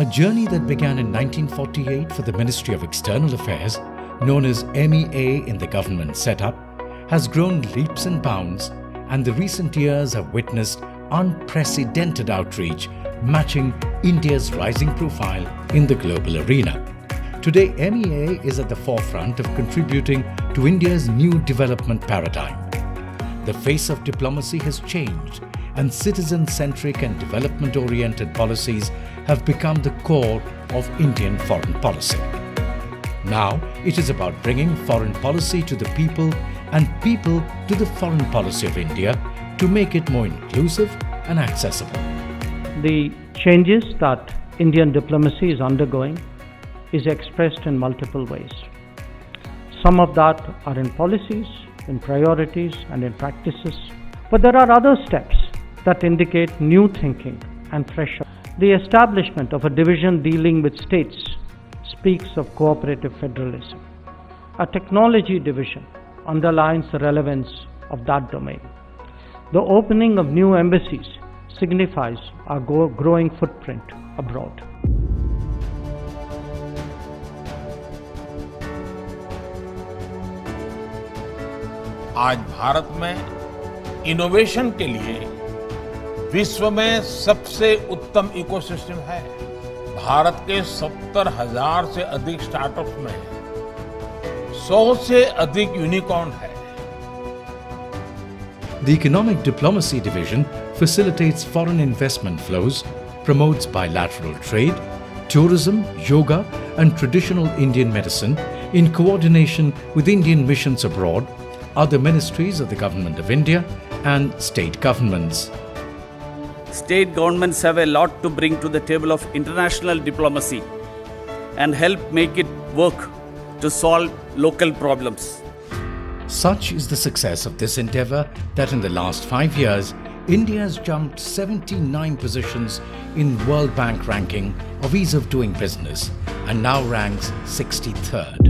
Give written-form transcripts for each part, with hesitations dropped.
A journey that began in 1948 for the Ministry of External Affairs, known as MEA in the government setup, has grown leaps and bounds, and the recent years have witnessed unprecedented outreach matching India's rising profile in the global arena. Today, MEA is at the forefront of contributing to India's new development paradigm. The face of diplomacy has changed, and citizen-centric and development-oriented policies have become the core of Indian foreign policy. Now, it is about bringing foreign policy to the people and people to the foreign policy of India to make it more inclusive and accessible. The changes that Indian diplomacy is undergoing is expressed in multiple ways. Some of that are in policies, in priorities, and in practices. But there are other steps that indicate new thinking and fresh. The establishment of a division dealing with states speaks of cooperative federalism. A technology division underlines the relevance of that domain. The opening of new embassies signifies our growing footprint abroad. आज भारत में innovation के लिए विश्व में सबसे उत्तम ecosystem है। भारत के 70,000 से अधिक स्टार्टअप्स में 100 से अधिक यूनिकॉर्न है। The Economic Diplomacy Division facilitates foreign investment flows, promotes bilateral trade, tourism, yoga, and traditional Indian medicine in coordination with Indian missions abroad, other ministries of the Government of India, and state governments. State governments have a lot to bring to the table of international diplomacy and help make it work to solve local problems. Such is the success of this endeavour that in the last 5 years, India has jumped 79 positions in World Bank ranking of ease of doing business and now ranks 63rd.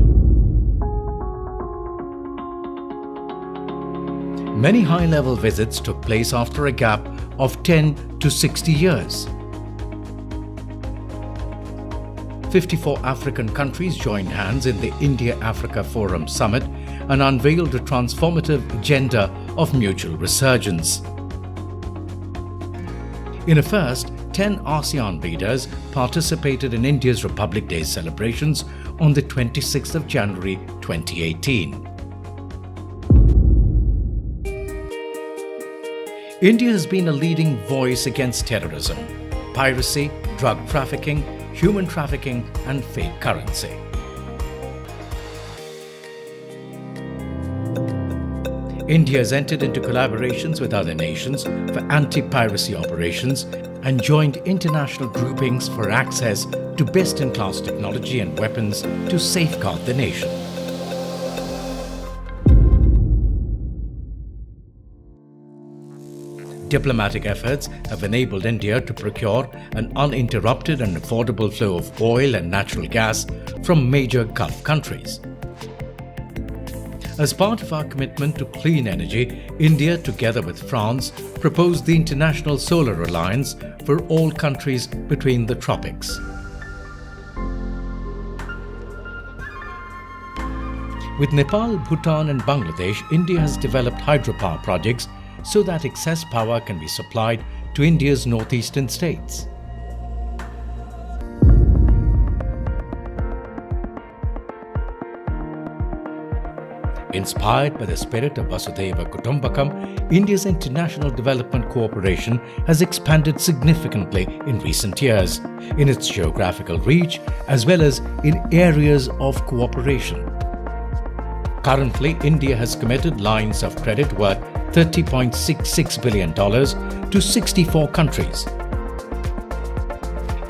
Many high-level visits took place after a gap of 10 to 60 years. 54 African countries joined hands in the India-Africa Forum Summit and unveiled a transformative agenda of mutual resurgence. In a first, 10 ASEAN leaders participated in India's Republic Day celebrations on the 26th of January 2018. India has been a leading voice against terrorism, piracy, drug trafficking, human trafficking, and fake currency. India has entered into collaborations with other nations for anti-piracy operations and joined international groupings for access to best-in-class technology and weapons to safeguard the nation. Diplomatic efforts have enabled India to procure an uninterrupted and affordable flow of oil and natural gas from major Gulf countries. As part of our commitment to clean energy, India, together with France, proposed the International Solar Alliance for all countries between the tropics. With Nepal, Bhutan and Bangladesh, India has developed hydropower projects so that excess power can be supplied to India's northeastern states. Inspired by the spirit of Vasudhaiva Kutumbakam, India's international development cooperation has expanded significantly in recent years in its geographical reach as well as in areas of cooperation. Currently, India has committed lines of credit worth $30.66 billion to 64 countries.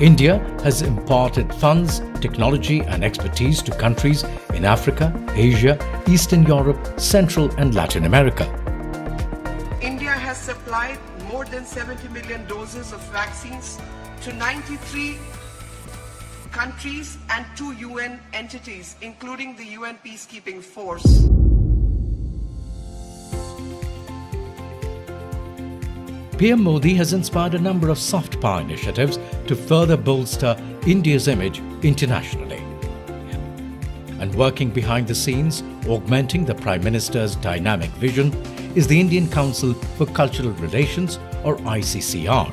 India has imparted funds, technology and expertise to countries in Africa, Asia, Eastern Europe, Central and Latin America. India has supplied more than 70 million doses of vaccines to 93 countries and 2 UN entities, including the UN Peacekeeping Force. PM Modi has inspired a number of soft power initiatives to further bolster India's image internationally. And working behind the scenes, augmenting the Prime Minister's dynamic vision, is the Indian Council for Cultural Relations, or ICCR.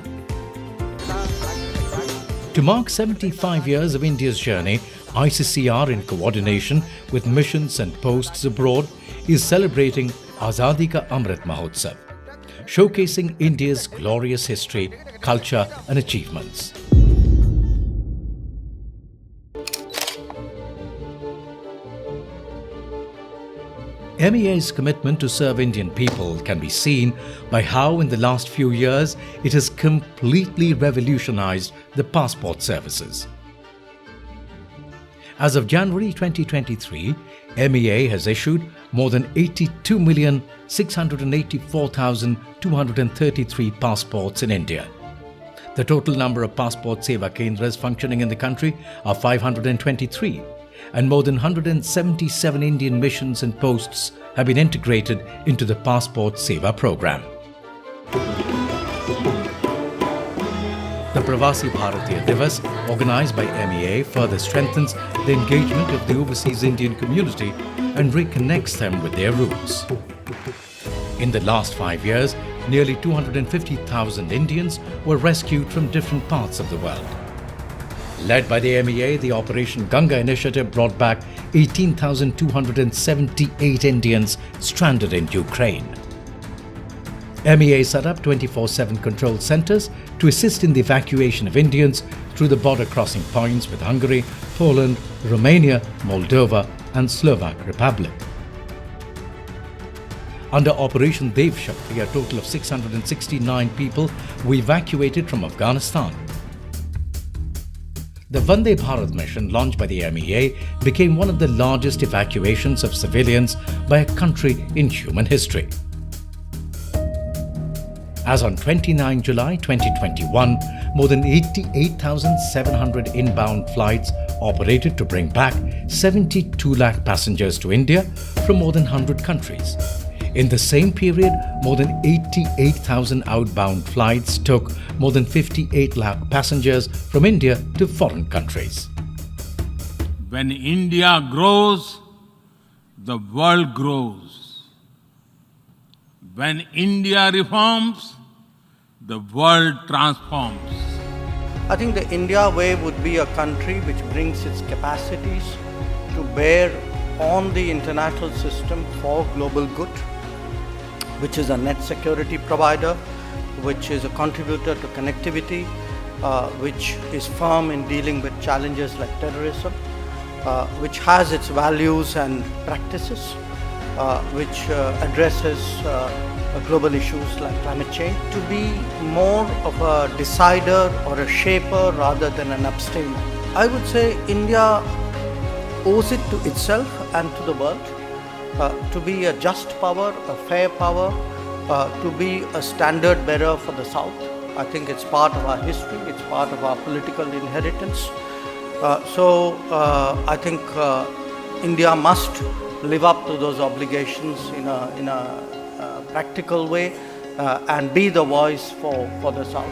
To mark 75 years of India's journey, ICCR, in coordination with missions and posts abroad, is celebrating Azadi Ka Amrit Mahotsav, showcasing India's glorious history, culture and achievements. MEA's commitment to serve Indian people can be seen by how in the last few years it has completely revolutionized the passport services. As of January 2023, MEA has issued more than 82,684,233 passports in India. The total number of passport seva kendras functioning in the country are 523, and more than 177 Indian missions and posts have been integrated into the Passport Seva program. The Pravasi Bharatiya Divas, organized by MEA, further strengthens the engagement of the overseas Indian community and reconnects them with their roots. In the last 5 years, nearly 250,000 Indians were rescued from different parts of the world. Led by the MEA, the Operation Ganga initiative brought back 18,278 Indians stranded in Ukraine. MEA set up 24/7 control centers to assist in the evacuation of Indians through the border crossing points with Hungary, Poland, Romania, Moldova and Slovak Republic. Under Operation Dev Shakti, a total of 669 people were evacuated from Afghanistan. The Vande Bharat mission, launched by the MEA, became one of the largest evacuations of civilians by a country in human history. As on 29 July 2021, more than 88,700 inbound flights operated to bring back 72 lakh passengers to India from more than 100 countries. In the same period, more than 88,000 outbound flights took more than 58 lakh passengers from India to foreign countries. When India grows, the world grows. When India reforms, the world transforms. I think the India way would be a country which brings its capacities to bear on the international system for global good, which is a net security provider, which is a contributor to connectivity, which is firm in dealing with challenges like terrorism, which has its values and practices, which addresses global issues like climate change, to be more of a decider or a shaper rather than an abstainer. I would say India owes it to itself and to the world to be a just power, a fair power, to be a standard bearer for the South. I think it's part of our history, it's part of our political inheritance. So I think India must live up to those obligations in a practical way and be the voice for the South.